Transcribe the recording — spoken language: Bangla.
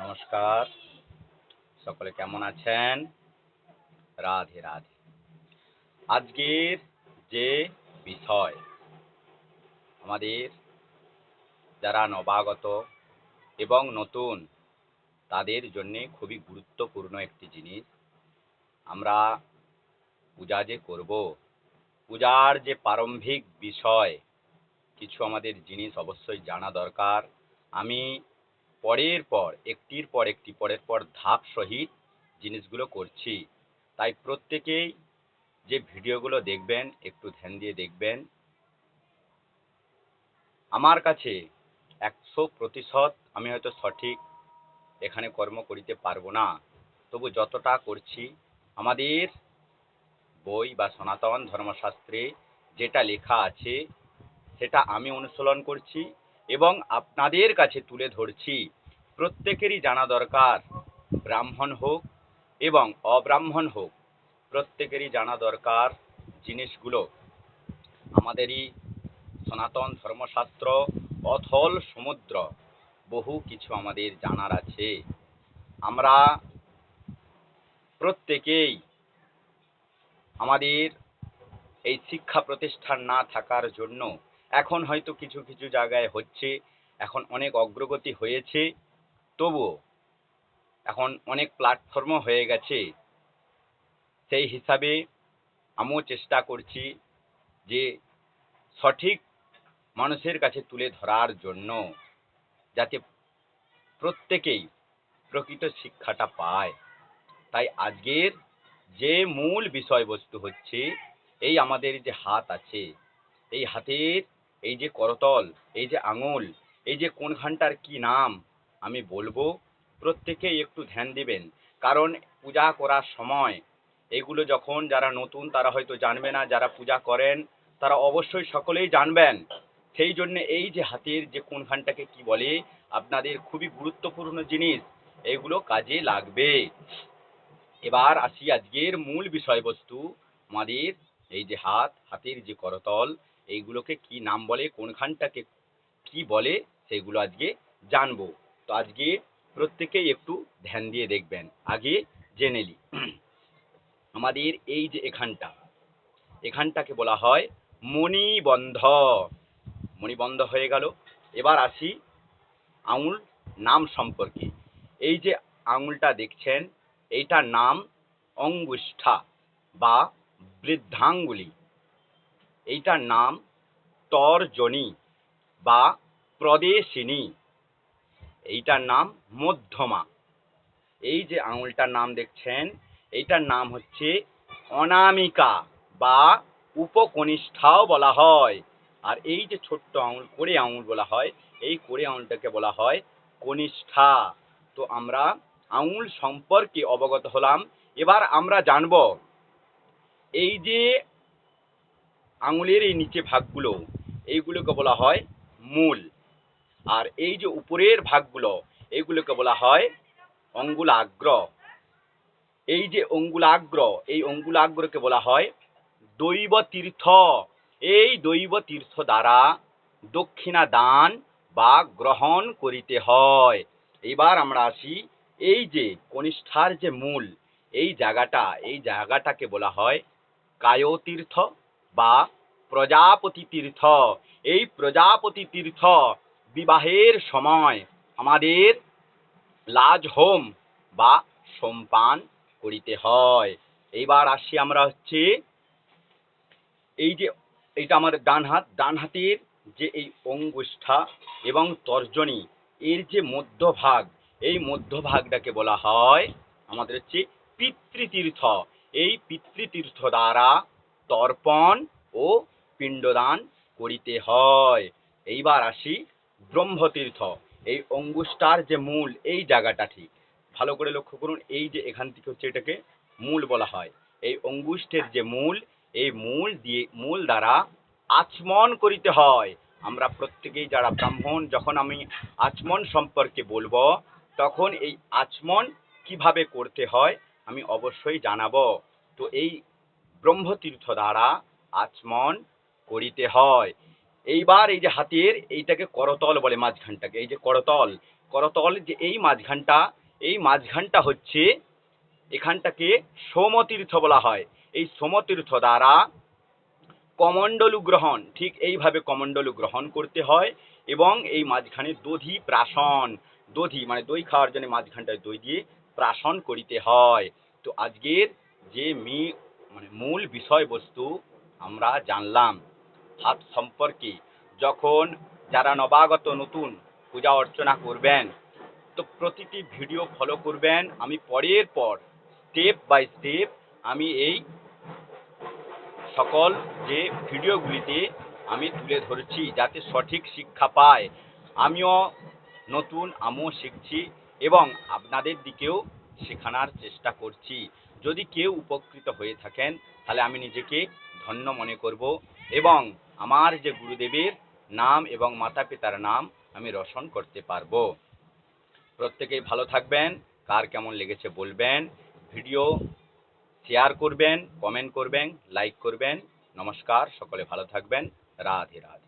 নমস্কার, সকলে কেমন আছেন? রাধে রাধে। আজকের যে বিষয়, আমাদের যারা নবাগত এবং নতুন তাদের জন্যে খুবই গুরুত্বপূর্ণ একটি জিনিস। আমরা পূজা যে করব, পূজার যে প্রারম্ভিক বিষয় কিছু আমাদের জিনিস অবশ্যই জানা দরকার। আমি একটির পর একটি পরের পর ধাপ সহিত জিনিসগুলো করছি, তাই প্রত্যেকেই যে ভিডিওগুলো দেখবেন একটু ধ্যান দিয়ে দেখবেন। আমার কাছে 100% আমি হয়তো সঠিক এখানে কর্ম করিতে পারবো না, তবু যতটা করছি আমাদের বই বা সনাতন ধর্মশাস্ত্রে যেটা লেখা আছে সেটা আমি অনুসরণ করছি এবং আপনাদের কাছে তুলে ধরছি। প্রত্যেকেরই জানা দরকার, ব্রাহ্মণ হোক এবং অব্রাহ্মণ হোক, প্রত্যেকেরই জানা দরকার জিনিসগুলো। আমাদেরই সনাতন ধর্মশাস্ত্র অথল সমুদ্র, বহু কিছু আমাদের জানার আছে। আমরা প্রত্যেকেই আমাদের এই শিক্ষা প্রতিষ্ঠান না থাকার জন্য এখন হয়তো কিছু কিছু জায়গায় হচ্ছে, এখন অনেক অগ্রগতি হয়েছে, তবুও এখন অনেক প্ল্যাটফর্মও হয়ে গেছে। সেই হিসাবে আমিও চেষ্টা করছি যে সঠিক মানুষের কাছে তুলে ধরার জন্য, যাতে প্রত্যেকেই প্রকৃত শিক্ষাটা পায়। তাই আজকের যে মূল বিষয়বস্তু হচ্ছে, এই আমাদের যে হাত আছে, এই হাতের এই যে করতল, এই যে আঙুল, এই যে কোনখানটার কি নাম আমি বলবো, প্রত্যেকেই একটু ধ্যান দিবেন। কারণ পূজা করার সময় এগুলো যখন যারা নতুন তারা হয়তো জানবে না, যারা পূজা করেন তারা অবশ্যই সকলেই জানবেন। সেই জন্য এই যে হাতের যে কোনখানটাকে কি বলে, আপনাদের খুবই গুরুত্বপূর্ণ জিনিস, এগুলো কাজে লাগবে। এবার আসি আজকের মূল বিষয়বস্তু। আমাদের এই যে হাতের যে করতল, এইগুলোকে কি নাম বলে, কোনখানটাকে কি বলে, সেগুলো আজকে জানবো। তো আজকে প্রত্যেকেই একটু ধ্যান দিয়ে দেখবেন। আগে জেনে নিই। আমাদের এই যে এখানটাকে বলা হয় মণিবন্ধ। মণিবন্ধ হয়ে গেল। এবার আসি আঙুল নাম সম্পর্কে। এই যে আঙুলটা দেখছেন, এইটার নাম অঙ্গুষ্ঠা বা বৃদ্ধাঙ্গুলি। এইটার নাম তর্জনী বা প্রদেশিনী। এইটার নাম মধ্যমা। এই যে আঙুলটার নাম দেখছেন, এইটার নাম হচ্ছে অনামিকা বা উপকনিষ্ঠাও বলা হয়। আর এই যে ছোট্ট আঙুল, কোড়ে আঙুল বলা হয়, এই কোড়ে আঙুলটাকে বলা হয় কনিষ্ঠা। তো আমরা আঙুল সম্পর্কে অবগত হলাম। এবার আমরা জানব এই যে আঙুলের এই নিচে ভাগগুলো, এইগুলোকে বলা হয় মূল। আর এই যে উপরের ভাগগুলো, এইগুলোকে বলা হয় অঙ্গুলাগ্র। এই যে অঙ্গুলাগ্র, এই অঙ্গুলাগ্রকে বলা হয় দৈব তীর্থ। এই দৈব তীর্থ দ্বারা দক্ষিণা দান বা গ্রহণ করিতে হয়। এবার আমরা আসি এই যে কনিষ্ঠার যে মূল, এই জায়গাটাকে বলা হয় কায়তীর্থ বা প্রজাপতি তীর্থ। এই প্রজাপতি তীর্থ বিবাহের সময় আমাদের লাজ হোম বা সোমপান করিতে হয়। এইবার আসি আমরা হচ্ছে এই যে এইটা আমার ডান হাতের যে এই অঙ্গুষ্ঠা এবং তর্জনী, এর যে মধ্যভাগ, এই মধ্যভাগটাকে বলা হয় আমাদের হচ্ছে পিতৃতীর্থ। এই পিতৃতীর্থ দ্বারা তর্পণ ও পিণ্ডদান করিতে হয়। এইবার আসি ব্রহ্মতীর্থ। এই অঙ্গুষ্ঠার যে মূল, এই জায়গাটা ঠিক ভালো করে লক্ষ্য করুন। এই যে এখান থেকে হচ্ছে এটাকে মূল বলা হয়। এই অঙ্গুষ্ঠের যে মূল, এই মূল দ্বারা আচমন করিতে হয়। আমরা প্রত্যেকেই যারা ব্রাহ্মণ, যখন আমি আচমন সম্পর্কে বলবো, তখন এই আচমন কিভাবে করতে হয় আমি অবশ্যই জানাবো। তো এই ব্রহ্মতীর্থ দ্বারা আচমন করিতে হয়। এইবার এই যে হাতের এইটাকে করতল বলে, মাঝখানটাকে এই যে করতল, করতল যে এই মাঝখানটা হচ্ছে, এখানটাকে সোমতীর্থ বলা হয়। এই সোমতীর্থ দ্বারা কমণ্ডলু গ্রহণ, ঠিক এইভাবে কমণ্ডলু গ্রহণ করতে হয়, এবং এই মাঝখানে দধি প্রাশন, দধি মানে দই খাওয়ার জন্য মাঝখানটায় দই দিয়ে প্রাশন করিতে হয়। তো আজকের যে মূল বিষয়বস্তু আমরা জানলাম হাত সম্পর্কে। যখন যারা নবাগত নতুন পূজা অর্চনা করবেন, তো প্রতিটি ভিডিও ফলো করবেন। আমি পরের পর স্টেপ বাই স্টেপ আমি এই সকল যে ভিডিওগুলিতে আমি তুলে ধরছি, যাতে সঠিক শিক্ষা পায়। আমিও শিখছি এবং আপনাদের দিকেও শেখানোর চেষ্টা করছি। যদি কেউ উপকৃত হয়ে থাকেন, তাহলে আমি নিজেকে ধন্য মনে করব, এবং আমার যে গুরুদেবের নাম এবং মাতা পিতার নাম আমি রোশন করতে পারবো। প্রত্যেকেই ভালো থাকবেন। কার কেমন লেগেছে বলবেন, ভিডিও শেয়ার করবেন, কমেন্ট করবেন, লাইক করবেন। নমস্কার, সকলে ভালো থাকবেন। রাধে রাধে।